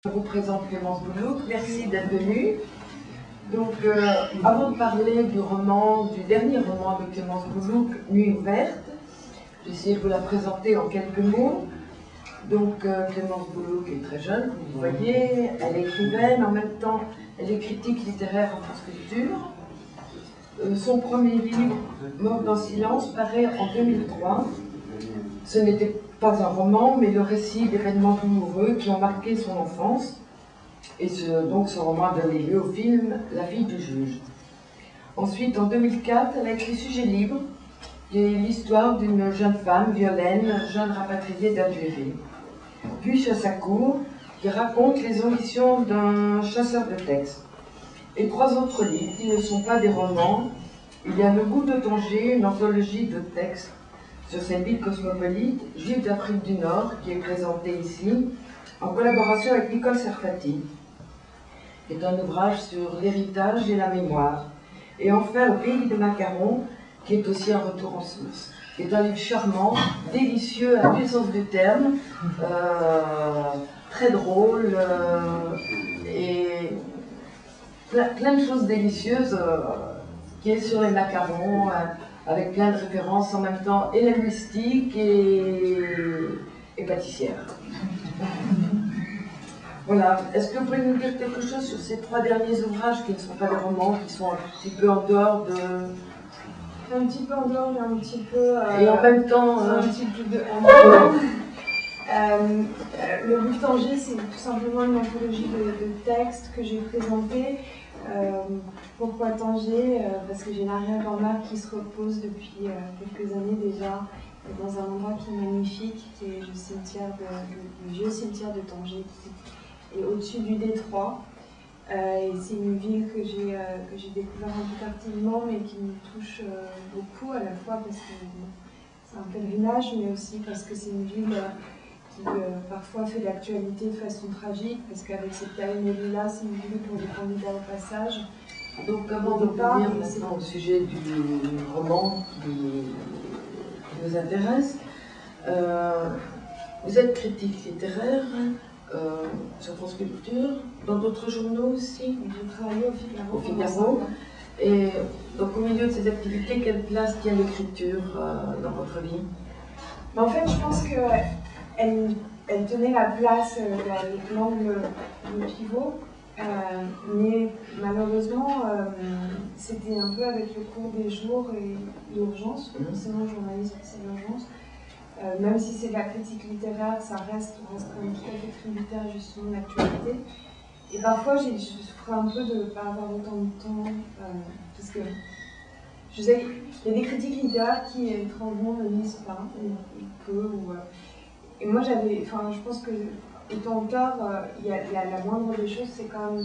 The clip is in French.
Je vous présente Clémence Boulouk, merci d'être venue. Donc, avant de parler du dernier roman de Clémence Boulouk, Nuit ouverte, j'ai essayé de vous la présenter en quelques mots. Donc, Clémence Boulouk est très jeune, comme vous voyez, elle est écrivaine, en même temps, elle est critique littéraire en France Culture. Son premier livre, Mort dans le silence, paraît en 2003. Ce n'était pas un roman, mais le récit d'événements douloureux qui ont marqué son enfance. Et donc ce roman a donné lieu au film La fille du juge. Ensuite, en 2004, elle a écrit Sujet libre, qui est l'histoire d'une jeune femme, Violaine, jeune rapatriée d'Algérie. Puis Chasse à court, qui raconte les ambitions d'un chasseur de textes. Et 3 autres livres qui ne sont pas des romans. Il y a Le goût de Tanger, une anthologie de textes sur cette ville cosmopolite, juive d'Afrique du Nord, qui est présentée ici, en collaboration avec Nicole Serfati, qui est un ouvrage sur l'héritage et la mémoire. Et enfin, Au pays des macarons, qui est aussi un retour en source, qui est un livre charmant, délicieux à tous les sens du terme, très drôle, et plein de choses délicieuses, qui est sur les macarons, avec plein de références en même temps, et linguistique et pâtissière. Voilà. Est-ce que vous pouvez nous dire quelque chose sur ces 3 derniers ouvrages qui ne sont pas des romans, qui sont un petit peu en dehors de... Un petit peu en dehors, mais un petit peu... et en même temps... un petit peu de... Le goût de Tanger, c'est tout simplement une anthologie de textes que j'ai présenté. Pourquoi Tanger? Parce que j'ai une arrière-grand-mère qui se repose depuis quelques années déjà dans un endroit qui est magnifique, qui est le vieux cimetière de Tanger, qui est au-dessus du détroit. Et c'est une ville que j'ai découvert un peu tardivement, mais qui me touche beaucoup, à la fois parce que c'est un pèlerinage, mais aussi parce que c'est une ville qui parfois fait l'actualité de façon tragique, parce qu'avec cette période-là, c'est une ville pour les candidats au passage. Donc, avant de revenir maintenant au sujet du roman qui nous intéresse, vous êtes critique littéraire sur France Culture, dans d'autres journaux aussi. J'ai travaillé au Figaro. Au Figaro. Et donc, au milieu de ces activités, quelle place tient l'écriture dans votre vie? En fait, je pense qu'elle tenait la place, l'angle pivot. Mais malheureusement, c'était un peu avec le cours des jours et l'urgence. Forcément, journalisme, c'est l'urgence. Même si c'est de la critique littéraire, ça reste quand même tout à fait tributaire justement de l'actualité. Et parfois, je souffrais un peu de ne pas avoir autant de temps, parce que je sais qu'il y a des critiques littéraires qui étrangement ne lisent pas, ou peu. Et moi, je pense que étant auteur, la moindre des choses, c'est quand même